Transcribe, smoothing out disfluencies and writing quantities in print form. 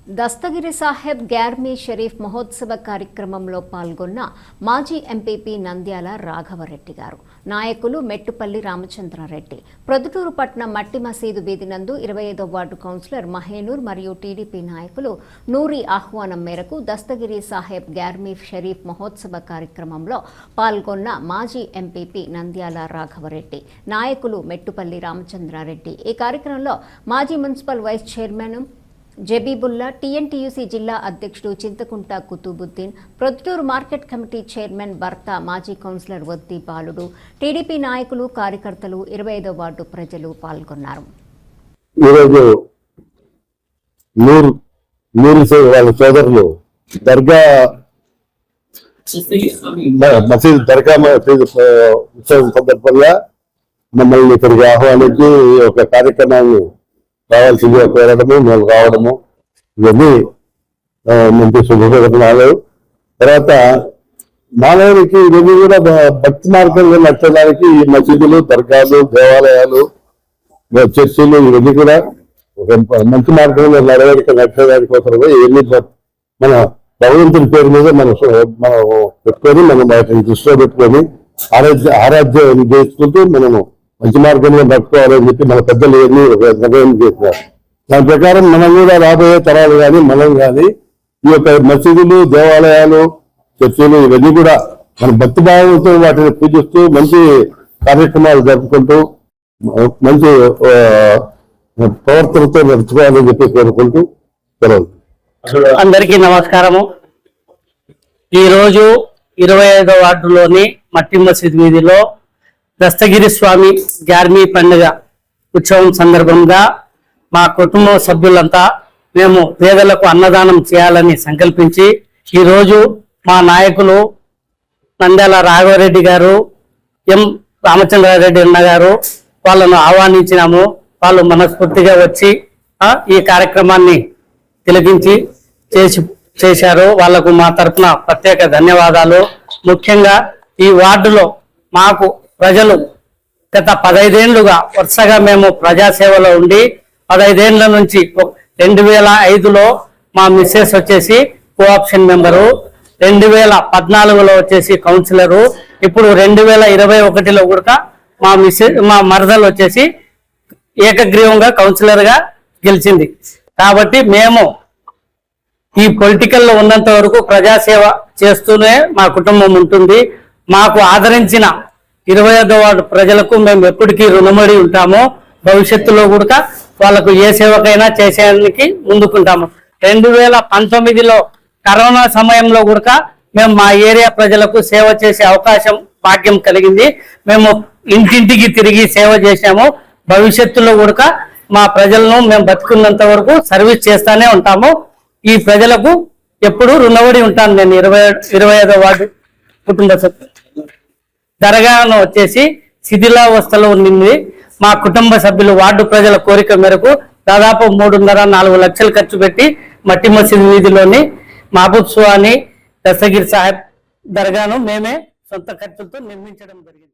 దస్తగిరి సాహెబ్ గ్యార్మీ షరీఫ్ మహోత్సవ కార్యక్రమంలో పాల్గొన్న మాజీ ఎంపీపీ నంద్యాల రాఘవరెడ్డి గారు, నాయకులు మెట్టుపల్లి రామచంద్రారెడ్డి, ప్రొద్దుటూరు పట్నం మట్టి మసీదు వీధి నందు 25వ వార్డు కౌన్సిలర్ మహేనూర్ మరియు టీడీపీ నాయకులు నూరి ఆహ్వానం మేరకు దస్తగిరి సాహెబ్ గ్యార్మీ షరీఫ్ మహోత్సవ కార్యక్రమంలో పాల్గొన్న మాజీ ఎంపీపీ నంద్యాల రాఘవరెడ్డి, నాయకులు మెట్టుపల్లి రామచంద్రారెడ్డి. ఈ కార్యక్రమంలో మాజీ municipal vice chairman Jabibulla, TNTUC జిల్లా అధ్యక్షుడు Chinthakunta Kutubuddin, Proddatur market committee chairman భర్త మాజీ కౌన్సిలర్ వద్ది బాలుడు, టీడీపీ నాయకులు, కార్యకర్తలు, 25వ వార్డు ప్రజలు పాల్గొన్నారు. ఈరోజు వాళ్ళ సోదరులు దర్గా మసీద్ దర్గా ఉత్సవం సందర్భంగా మమ్మల్ని ఇక్కడికి ఆహ్వానించి ఒక కార్యక్రమాన్ని రావాల్సిందిగా కోరడము, మేము రావడము, ఇవన్నీ మంచి శుభకరణాలు. తర్వాత మానవునికి ఇవన్నీ కూడా భక్తి మార్గంలో నచ్చడానికి ఈ మసీదులు, దర్గాలు, దేవాలయాలు, చర్చిలు ఇవన్నీ కూడా ఒక మంచి మార్గంలో నడవడానికి కోసమే ఇవన్నీ మన భగవంతుడి పేరు మీద మనం పెట్టుకొని మనం వాటిని దృష్టిలో పెట్టుకొని ఆరాధ్యం చేసుకుంటూ మనము మంచి మార్గంలో నడుపుకోవాలని చెప్పి మన పెద్దలు ఇవన్నీ నిర్ణయం చేసినారు. దాని ప్రకారం మనం కూడా రాబోయే తరాలు కానీ మనం కానీ ఈ యొక్క మసీదులు, దేవాలయాలు, చర్చలు ఇవన్నీ కూడా మన భక్తి భావంతో వాటిని పూజిస్తూ మంచి కార్యక్రమాలు జరుపుకుంటూ మంచి ప్రవర్తనతో నడుచుకోవాలని చెప్పి కోరుకుంటూ సెలవు. అందరికీ నమస్కారము. ఈరోజు 25వ వార్డులోని మట్టి మసీద్ వీధిలో దస్తగిరి స్వామి గ్యార్మీ పండుగ ఉత్సవం సందర్భంగా మా కుటుంబ సభ్యులంతా మేము పేదలకు అన్నదానం చేయాలని సంకల్పించి ఈరోజు మా నాయకులు నంద్యాల రాఘవరెడ్డి గారు, ఎం రామచంద్రారెడ్డి అన్న గారు వాళ్ళను ఆహ్వానించినాము. వాళ్ళు మనస్ఫూర్తిగా వచ్చి ఈ కార్యక్రమాన్ని తిలకించి చేశారు. వాళ్లకు మా తరఫున ప్రత్యేక ధన్యవాదాలు. ముఖ్యంగా ఈ వార్డులో మాకు ప్రజలు గత 15 ఏళ్లుగా వరుసగా మేము ప్రజాసేవలో ఉండి 15 ఏళ్ల నుంచి 2005లో మా మిస్సెస్ వచ్చేసి కోఆప్షన్ మెంబరు, 2014లో వచ్చేసి కౌన్సిలరు, ఇప్పుడు 2021లో కూడా మా మరదలు వచ్చేసి ఏకగ్రీవంగా కౌన్సిలర్ గా గెలిచింది. కాబట్టి మేము ఈ పొలిటికల్లో ఉన్నంత వరకు ప్రజాసేవ చేస్తూనే మా కుటుంబం ఉంటుంది. మాకు ఆదరించిన 25వ వార్డు ప్రజలకు మేము ఎప్పటికీ రుణపడి ఉంటాము. భవిష్యత్తులో కూడా వాళ్ళకు ఏ సేవకైనా చేసేందుకు ముందుకుంటాము. 2019లో కరోనా సమయంలో కూడా మేము మా ఏరియా ప్రజలకు సేవ చేసే అవకాశం, భాగ్యం కలిగింది. మేము ఇంటింటికి తిరిగి సేవ చేశాము. భవిష్యత్తులో కూడా మా ప్రజలను మేము బతుకున్నంత వరకు సర్వీస్ చేస్తానే ఉంటాము. ఈ ప్రజలకు ఎప్పుడు రుణపడి ఉంటాను. నేను 25వ వార్డు కుటుంబ సభ్యులు. దర్గాను వచ్చేసి శిథిలావస్థలో ఉండింది. మా కుటుంబ సభ్యులు వార్డు ప్రజల కోరిక మేరకు దాదాపు 3.5-4 లక్షలు ఖర్చు పెట్టి మట్టి మసీదు వీధిలోని మహబూబ్ సుహానీ దస్తగిరి సాహెబ్ దర్గాను మేమే సొంత ఖర్చులతో నిర్మించడం జరిగింది.